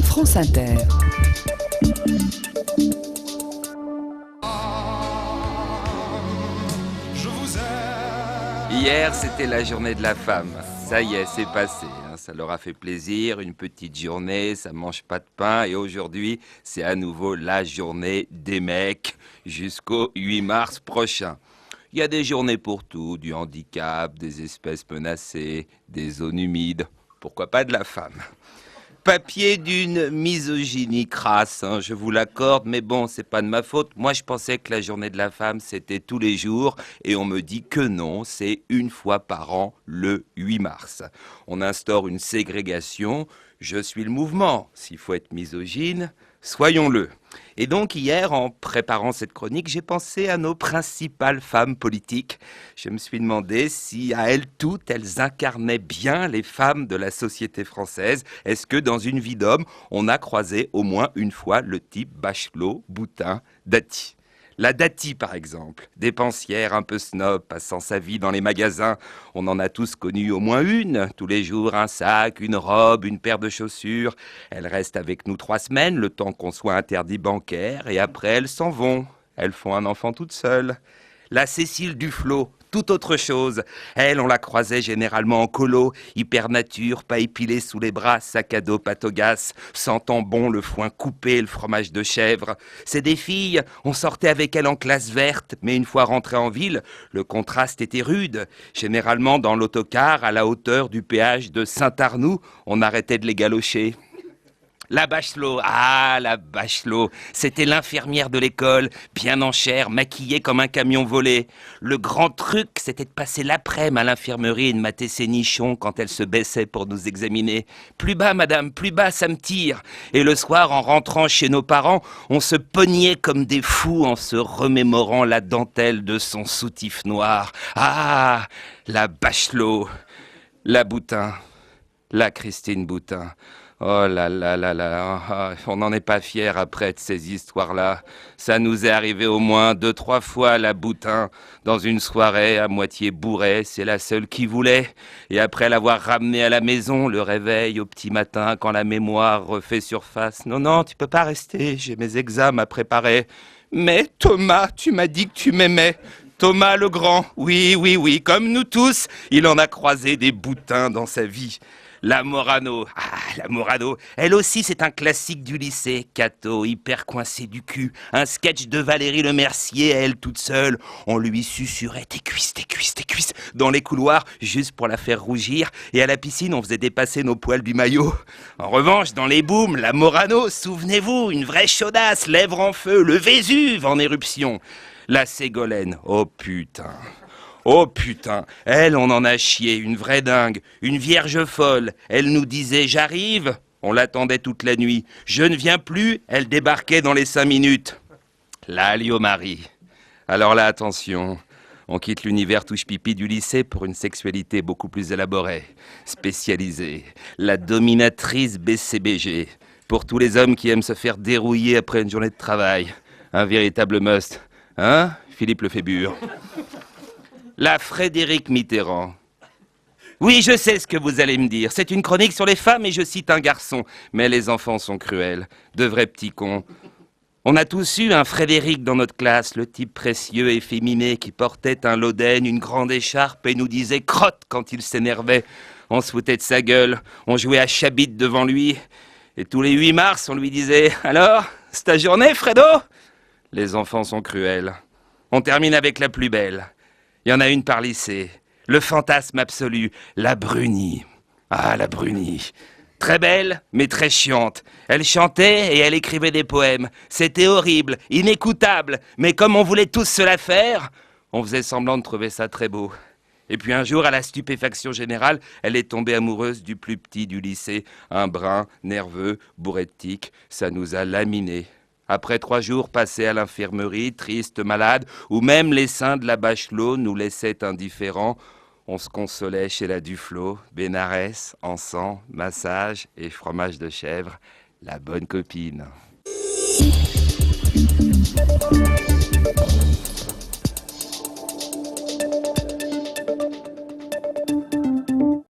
France Inter. Hier, c'était la journée de la femme. Ça y est, c'est passé. Ça leur a fait plaisir, une petite journée, ça mange pas de pain. Et aujourd'hui, c'est à nouveau la journée des mecs jusqu'au 8 mars prochain. Il y a des journées pour tout, du handicap, des espèces menacées, des zones humides. Pourquoi pas de la femme ? Papier d'une misogynie crasse, je vous l'accorde, mais bon, c'est pas de ma faute. Moi, je pensais que la journée de la femme, c'était tous les jours, et on me dit que non, c'est une fois par an, le 8 mars. On instaure une ségrégation, je suis le mouvement. S'il faut être misogyne, soyons-le. Et donc hier, en préparant cette chronique, j'ai pensé à nos principales femmes politiques. Je me suis demandé si, à elles toutes, elles incarnaient bien les femmes de la société française. Est-ce que dans une vie d'homme, on a croisé au moins une fois le type Bachelot, Boutin, Dati ? La Dati, par exemple, dépensière un peu snob, passant sa vie dans les magasins. On en a tous connu au moins une. Tous les jours, un sac, une robe, une paire de chaussures. Elles restent avec nous 3 semaines, le temps qu'on soit interdit bancaire. Et après, elles s'en vont. Elles font un enfant toutes seules. La Cécile Duflot, tout autre chose. Elle, on la croisait généralement en colo, hyper nature, pas épilée sous les bras, sac à dos patogas, sentant bon le foin coupé et le fromage de chèvre. C'est des filles, on sortait avec elles en classe verte, mais une fois rentrées en ville, le contraste était rude. Généralement dans l'autocar, à la hauteur du péage de Saint-Arnoux, on arrêtait de les galocher. La Bachelot, la Bachelot, c'était l'infirmière de l'école, bien en chair, maquillée comme un camion volé. Le grand truc, c'était de passer l'après-midi à l'infirmerie et de mater ses nichons quand elle se baissait pour nous examiner. Plus bas, madame, plus bas, ça me tire. Et le soir, en rentrant chez nos parents, on se pognait comme des fous en se remémorant la dentelle de son soutif noir. Ah, la Bachelot, la Boutin, la Christine Boutin. Oh là là là là, on n'en est pas fiers après de ces histoires-là. Ça nous est arrivé au moins 2-3 fois, la Boutin, dans une soirée à moitié bourrée, c'est la seule qui voulait. Et après l'avoir ramenée à la maison, le réveil au petit matin, quand la mémoire refait surface. Non, tu peux pas rester, j'ai mes examens à préparer. Mais Thomas, tu m'as dit que tu m'aimais. Thomas le grand, oui, comme nous tous, il en a croisé des boutins dans sa vie. La Morano, la Morano, elle aussi c'est un classique du lycée. Cato, hyper coincé du cul. Un sketch de Valérie Lemercier, elle toute seule. On lui susurrait tes cuisses dans les couloirs, juste pour la faire rougir. Et à la piscine, on faisait dépasser nos poils du maillot. En revanche, dans les booms, la Morano, souvenez-vous, une vraie chaudasse, lèvres en feu, le Vésuve en éruption. La Ségolène, oh putain, elle, on en a chié, une vraie dingue, une vierge folle. Elle nous disait « j'arrive », on l'attendait toute la nuit. « Je ne viens plus », elle débarquait dans les 5 minutes. La Alliot-Marie. Alors là, attention, on quitte l'univers touche-pipi du lycée pour une sexualité beaucoup plus élaborée, spécialisée. La dominatrice BCBG. Pour tous les hommes qui aiment se faire dérouiller après une journée de travail. Un véritable must. Hein, Philippe Lefébure? La Frédérique Mitterrand. Oui, je sais ce que vous allez me dire. C'est une chronique sur les femmes et je cite un garçon. Mais les enfants sont cruels. De vrais petits cons. On a tous eu un Frédéric dans notre classe, le type précieux et efféminé qui portait un loden, une grande écharpe et nous disait crotte quand il s'énervait. On se foutait de sa gueule. On jouait à Chabit devant lui. Et tous les 8 mars, on lui disait « Alors, c'est ta journée, Fredo ?» Les enfants sont cruels. On termine avec la plus belle. Il y en a une par lycée. Le fantasme absolu, la Brunie. Ah, la Brunie. Très belle, mais très chiante. Elle chantait et elle écrivait des poèmes. C'était horrible, inécoutable. Mais comme on voulait tous se la faire, on faisait semblant de trouver ça très beau. Et puis un jour, à la stupéfaction générale, elle est tombée amoureuse du plus petit du lycée. Un brun, nerveux, bourré de tics. Ça nous a laminés. Après 3 jours passés à l'infirmerie, tristes, malades, où même les seins de la Bachelot nous laissaient indifférents, on se consolait chez la Duflot, Bénarès, encens, massage et fromage de chèvre, la bonne copine.